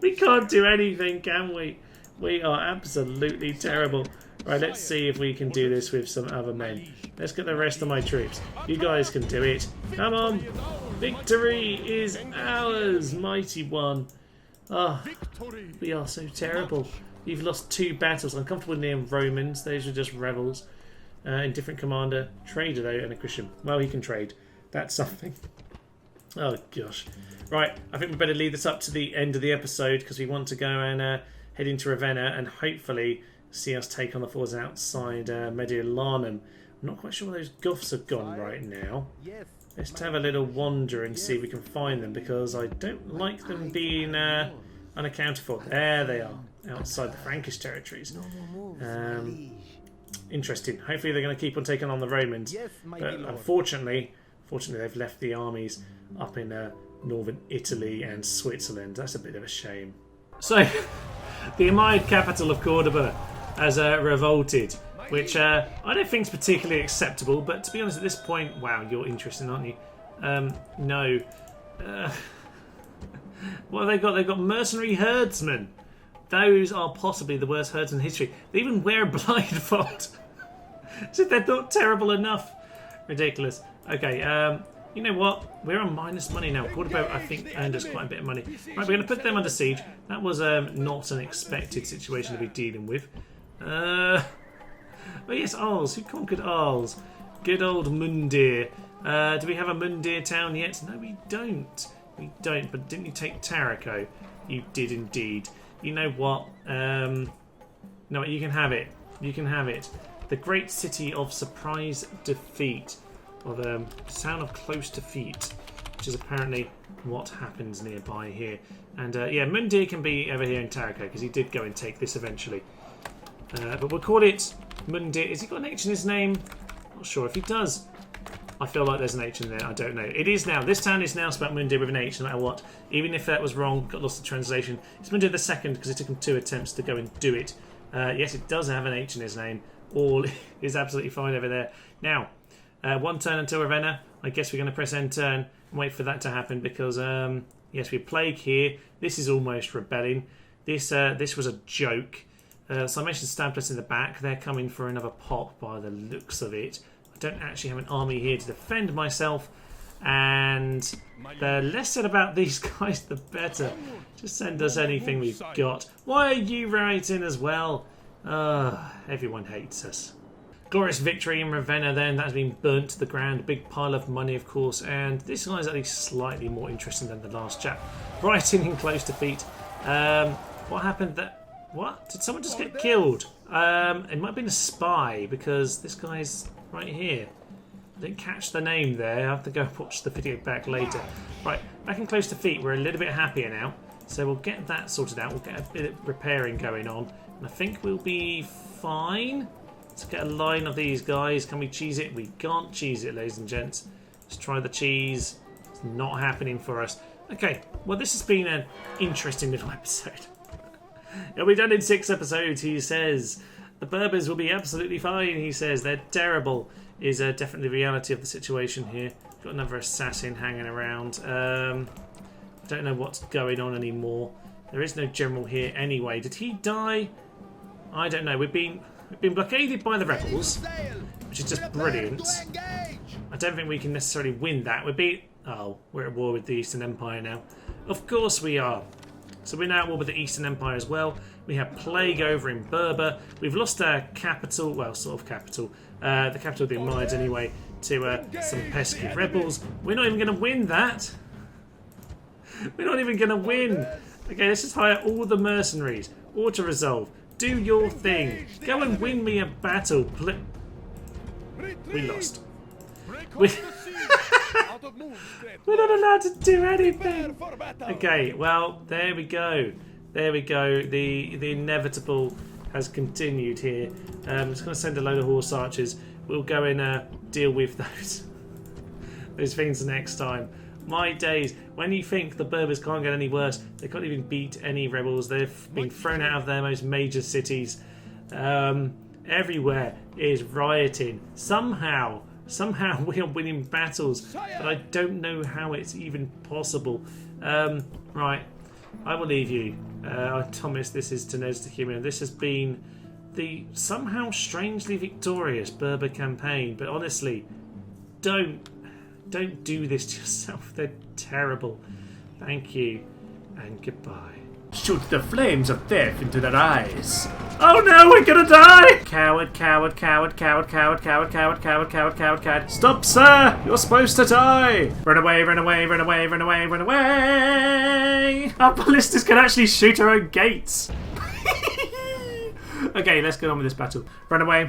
We can't do anything, can we? We are absolutely terrible. Right, let's see if we can do this with some other men. Let's get the rest of my troops. You guys can do it. Come on! Victory is ours, mighty one. Ah, we are so terrible. You've lost 2 battles. Uncomfortable near Romans. Those are just rebels. Indifferent commander. Trader, though, and a Christian. Well, he can trade. That's something. Oh, gosh. Right, I think we better lead this up to the end of the episode because we want to go and head into Ravenna and hopefully see us take on the forces outside Mediolanum. I'm not quite sure where those Goths have gone right now. Let's have a little wander and see if we can find them because I don't like them being unaccounted for. There they are, outside the Frankish territories. Interesting. Hopefully they're going to keep on taking on the Romans. But unfortunately, they've left the armies up in northern Italy and Switzerland. That's a bit of a shame. So, the Umayyad capital of Cordoba has revolted, which I don't think is particularly acceptable. But to be honest, at this point, wow, you're interested, aren't you? No. What have they got? They've got mercenary herdsmen. Those are possibly the worst herdsmen in history. They even wear a blindfold. So they're not terrible enough. Ridiculous. Okay, you know what? We're on minus money now. Cordoba, I think, earned us quite a bit of money. Right, we're going to put them under siege. That was not an expected situation to be dealing with. But yes, Arles. Who conquered Arles? Good old Mundir. Do we have a Mundir town yet? No, we don't. We don't. But didn't you take Taraco? You did indeed. You know what? No, you can have it. You can have it. The great city of surprise defeat. Or the sound of close defeat, which is apparently what happens nearby here. And yeah, Mundir can be over here in Taraco because he did go and take this eventually. But we'll call it Mundir. Has he got an H in his name? Not sure if he does. I feel like there's an H in there. I don't know. It is now. This town is now spelled Mundir with an H, no matter what. Even if that was wrong, got lost in translation. It's Mundir the second because it took him 2 attempts to go and do it. Yes, it does have an H in his name. All is absolutely fine over there. Now, 1 turn until Ravenna. I guess we're going to press end turn and wait for that to happen because, yes, we have plague here. This is almost rebelling. This was a joke. So I mentioned Stampless in the back. They're coming for another pop by the looks of it. I don't actually have an army here to defend myself. And the less said about these guys, the better. Just send us anything we've got. Why are you writing as well? Everyone hates us. Glorious victory in Ravenna then. That has been burnt to the ground. Big pile of money, of course. And this guy's at least slightly more interesting than the last chap. Writing in close defeat. What happened that... What? Did someone just get killed? It might have been a spy because this guy's right here. I didn't catch the name there. I have to go watch the video back later. Right, back in close defeat. We're a little bit happier now. So we'll get that sorted out. We'll get a bit of repairing going on. And I think we'll be fine. Let's get a line of these guys. Can we cheese it? We can't cheese it, ladies and gents. Let's try the cheese. It's not happening for us. Okay, well, this has been an interesting little episode. It'll be done in 6 episodes, he says. The Berbers will be absolutely fine, he says. They're terrible, is definitely the reality of the situation here. Got another assassin hanging around. I don't know what's going on anymore. There is no general here anyway. Did he die? I don't know. We've been blockaded by the rebels, which is just brilliant. I don't think we can necessarily win that. We're at war with the Eastern Empire now. Of course we are. So we're now at war with the Eastern Empire as well. We have plague over in Berber. We've lost our capital, well, sort of capital, the capital of the Umayyads anyway, to some pesky rebels. We're not even going to win that. We're not even going to win. Okay, let's just hire all the mercenaries. Auto-resolve. Do your thing. Go and win me a battle. We lost. We're not allowed to do anything. Okay, well, there we go. There we go. The inevitable has continued here. I'm just going to send a load of horse archers. We'll go and deal with those things next time. My days, when you think the Berbers can't get any worse, they can't even beat any rebels. They've been thrown out of their most major cities. Everywhere is rioting. Somehow we are winning battles, but I don't know how it's even possible. Right, I will leave you. Thomas, this is Tenez the Human. This has been the somehow strangely victorious Berber campaign, but honestly, don't do this to yourself. They're terrible. Thank you, and goodbye. Shoot the flames of death into their eyes. Oh no, we're gonna die! Coward, coward, coward, coward, coward, coward, coward, coward, coward, coward, coward. Stop, sir! You're supposed to die! Run away, run away, run away, run away, run away! Our ballistas can actually shoot our own gates. Okay, let's get on with this battle. Run away,